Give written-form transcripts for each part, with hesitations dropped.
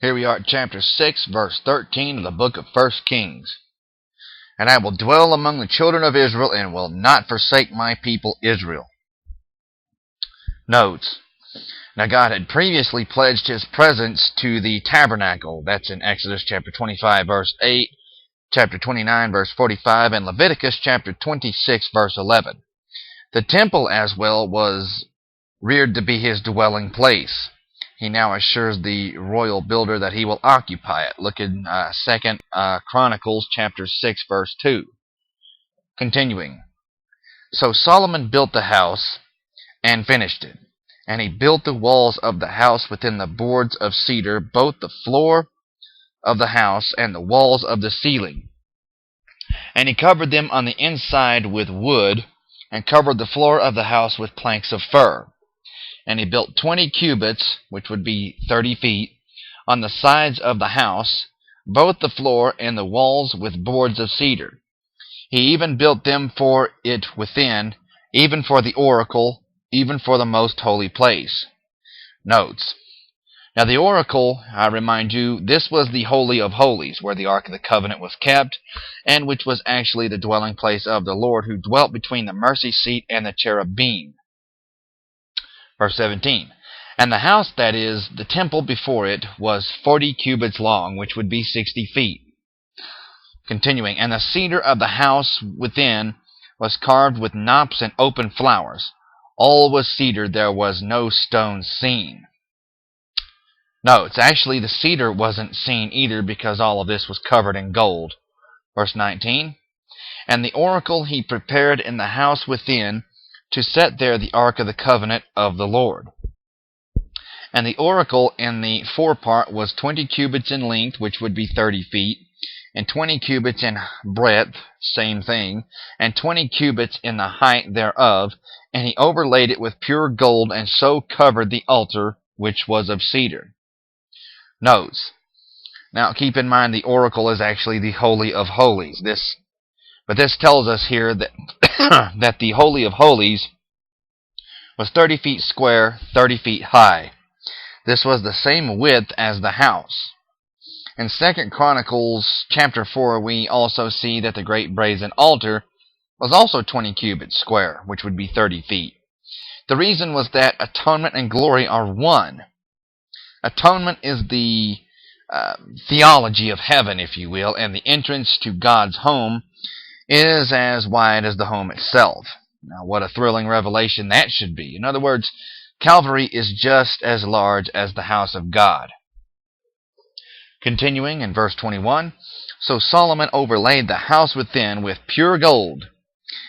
Here we are at chapter 6, verse 13 of the book of 1 Kings. And I will dwell among the children of Israel, and will not forsake my people Israel. Notes. Now God had previously pledged his presence to the tabernacle. That's in Exodus chapter 25, verse 8, chapter 29, verse 45, and Leviticus chapter 26, verse 11. The temple as well was reared to be his dwelling place. He now assures the royal builder that he will occupy it. Look in 2 Chronicles chapter 6, verse 2. Continuing. So Solomon built the house and finished it. And he built the walls of the house within the boards of cedar, both the floor of the house and the walls of the ceiling. And he covered them on the inside with wood, and covered the floor of the house with planks of fir. And he built 20 cubits, which would be 30 feet, on the sides of the house, both the floor and the walls with boards of cedar. He even built them for it within, even for the oracle, even for the most holy place. Notes. Now the oracle, I remind you, this was the Holy of Holies, where the Ark of the Covenant was kept, and which was actually the dwelling place of the Lord, who dwelt between the mercy seat and the cherubim. Verse 17. And the house, that is, the temple before it, was 40 cubits long, which would be 60 feet. Continuing. And the cedar of the house within was carved with knops and open flowers. All was cedar, there was no stone seen. No, it's actually the cedar wasn't seen either, because all of this was covered in gold. Verse 19. And the oracle he prepared in the house within, to set there the ark of the covenant of the Lord. And the oracle in the forepart was 20 cubits in length, which would be 30 feet, and 20 cubits in breadth, same thing, and 20 cubits in the height thereof, and he overlaid it with pure gold, and so covered the altar, which was of cedar. Notes. Now keep in mind the oracle is actually the Holy of Holies. But this tells us here that that the Holy of Holies was 30 feet square, 30 feet high. This was the same width as the house. In 2 Chronicles chapter 4, we also see that the great brazen altar was also 20 cubits square, which would be 30 feet. The reason was that atonement and glory are one. Atonement is the theology of heaven, if you will, and the entrance to God's home is as wide as the home itself. Now, what a thrilling revelation that should be. In other words, Calvary is just as large as the house of God. Continuing in verse 21, So Solomon overlaid the house within with pure gold,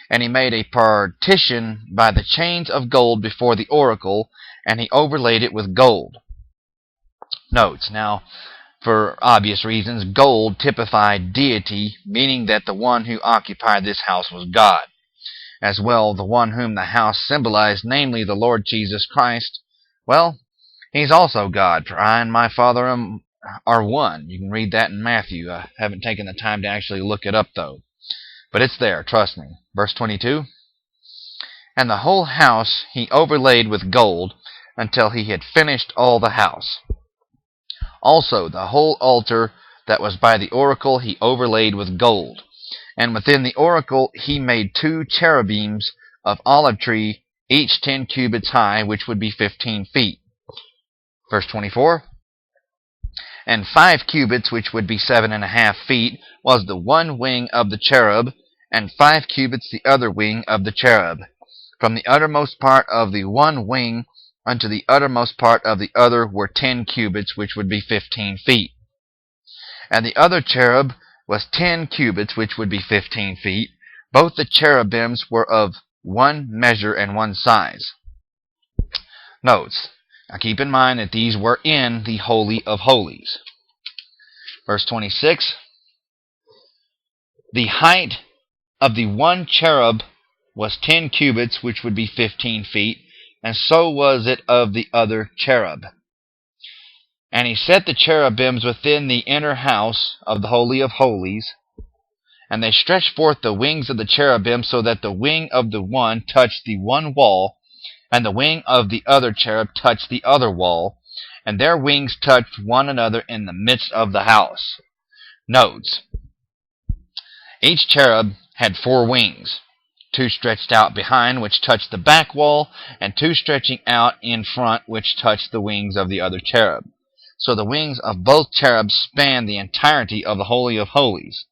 and he made a partition by the chains of gold before the oracle, and he overlaid it with gold. Notes. Now, for obvious reasons, gold typified deity, meaning that the one who occupied this house was God. As well, the one whom the house symbolized, namely the Lord Jesus Christ, well, he's also God, for I and my Father are one. You can read that in Matthew. I haven't taken the time to actually look it up, though. But it's there, trust me. Verse 22. And the whole house he overlaid with gold, until he had finished all the house. Also the whole altar that was by the oracle he overlaid with gold. And within the oracle he made 2 cherubims of olive tree, each 10 cubits high, which would be 15 feet. Verse 24. And 5 cubits, which would be 7.5 feet, was the one wing of the cherub, and 5 cubits the other wing of the cherub. From the uttermost part of the one wing unto the uttermost part of the other were 10 cubits, which would be 15 feet. And the other cherub was 10 cubits, which would be 15 feet. Both the cherubims were of one measure and one size. Notes. Now keep in mind that these were in the Holy of Holies. Verse 26. The height of the one cherub was 10 cubits, which would be 15 feet, and so was it of the other cherub. And he set the cherubims within the inner house of the Holy of Holies, and they stretched forth the wings of the cherubim, so that the wing of the one touched the one wall, and the wing of the other cherub touched the other wall, and their wings touched one another in the midst of the house. Notes: each cherub had 4 wings, 2 stretched out behind, which touched the back wall, and 2 stretching out in front, which touched the wings of the other cherub. So the wings of both cherubs spanned the entirety of the Holy of Holies.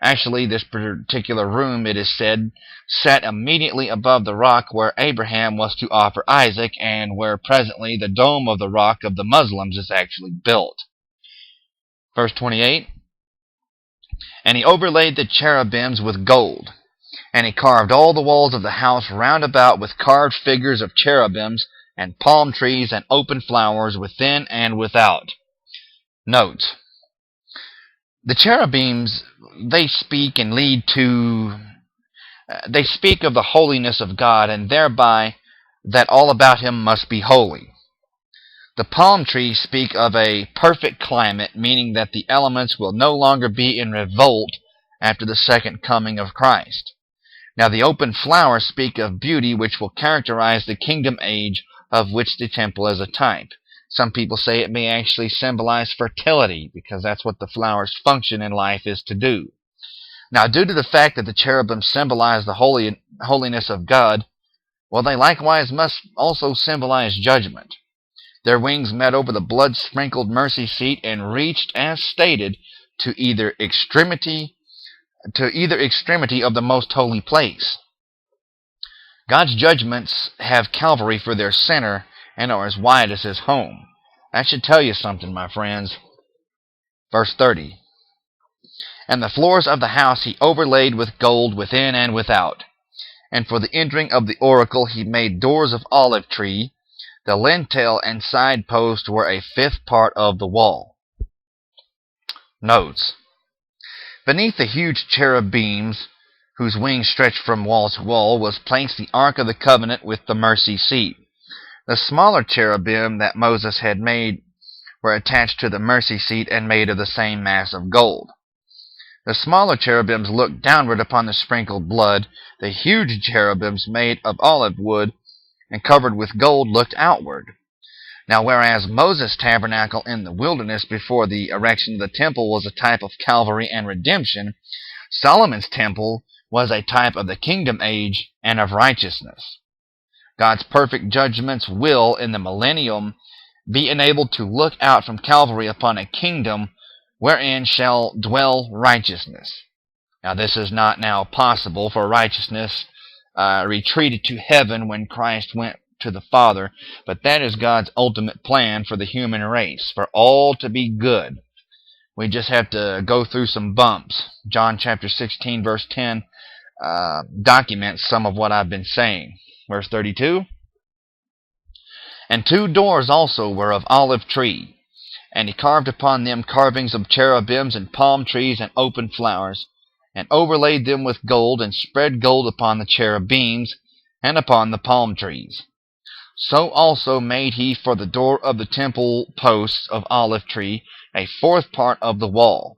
Actually, this particular room, it is said, sat immediately above the rock where Abraham was to offer Isaac, and where presently the dome of the rock of the Muslims is actually built. Verse 28, and he overlaid the cherubims with gold, and he carved all the walls of the house round about with carved figures of cherubims, and palm trees, and open flowers within and without. Notes: the cherubims, they speak and lead to, they speak of the holiness of God, and thereby that all about him must be holy. The palm trees speak of a perfect climate, meaning that the elements will no longer be in revolt after the second coming of Christ. Now the open flowers speak of beauty, which will characterize the kingdom age of which the temple is a type. Some people say it may actually symbolize fertility, because that's what the flower's function in life is to do. Now, due to the fact that the cherubim symbolize the holiness of God, well, they likewise must also symbolize judgment. Their wings met over the blood-sprinkled mercy seat and reached, as stated, to either extremity of the most holy place. God's judgments have Calvary for their center and are as wide as his home. That should tell you something, my friends. Verse 30. And the floors of the house he overlaid with gold within and without. And for the entering of the oracle he made doors of olive tree. The lintel and side post were a 5th part of the wall. Notes: beneath the huge cherubims, whose wings stretched from wall to wall, was placed the Ark of the Covenant with the mercy seat. The smaller cherubim that Moses had made were attached to the mercy seat and made of the same mass of gold. The smaller cherubims looked downward upon the sprinkled blood. The huge cherubims made of olive wood and covered with gold looked outward. Now, whereas Moses' tabernacle in the wilderness before the erection of the temple was a type of Calvary and redemption, Solomon's temple was a type of the kingdom age and of righteousness. God's perfect judgments will, in the millennium, be enabled to look out from Calvary upon a kingdom wherein shall dwell righteousness. Now, this is not now possible, for righteousness retreated to heaven when Christ went to the Father, but that is God's ultimate plan for the human race, for all to be good. We just have to go through some bumps. John chapter 16, verse 10 documents some of what I've been saying. Verse 32, and 2 doors also were of olive tree, and he carved upon them carvings of cherubims and palm trees and open flowers, and overlaid them with gold, and spread gold upon the cherubims and upon the palm trees. So also made he for the door of the temple posts of olive tree a 4th part of the wall.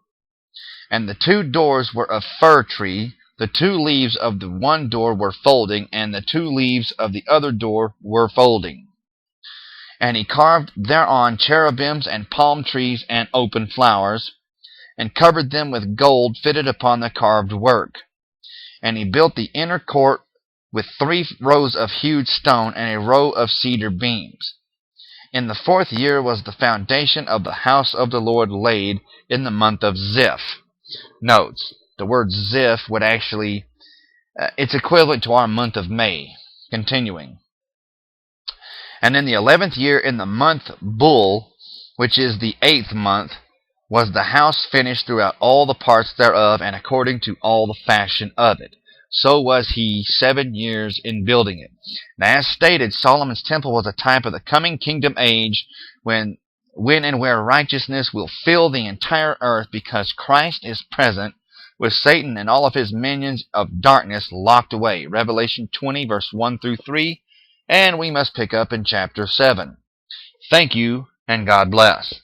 And the 2 doors were of fir tree. The 2 leaves of the one door were folding, and the 2 leaves of the other door were folding. And he carved thereon cherubims and palm trees and open flowers, and covered them with gold fitted upon the carved work. And he built the inner court with 3 rows of hewed stone and a row of cedar beams. In the 4th year was the foundation of the house of the Lord laid in the month of Ziph. Notes: the word Ziph would actually, it's equivalent to our month of May. Continuing. And in the 11th year, in the month Bul, which is the 8th month, was the house finished throughout all the parts thereof, and according to all the fashion of it. So was he 7 years in building it. Now, as stated, Solomon's temple was a type of the coming kingdom age, when and where righteousness will fill the entire earth, because Christ is present, with Satan and all of his minions of darkness locked away. Revelation 20, verse 1 through 3, and we must pick up in chapter 7. Thank you, and God bless.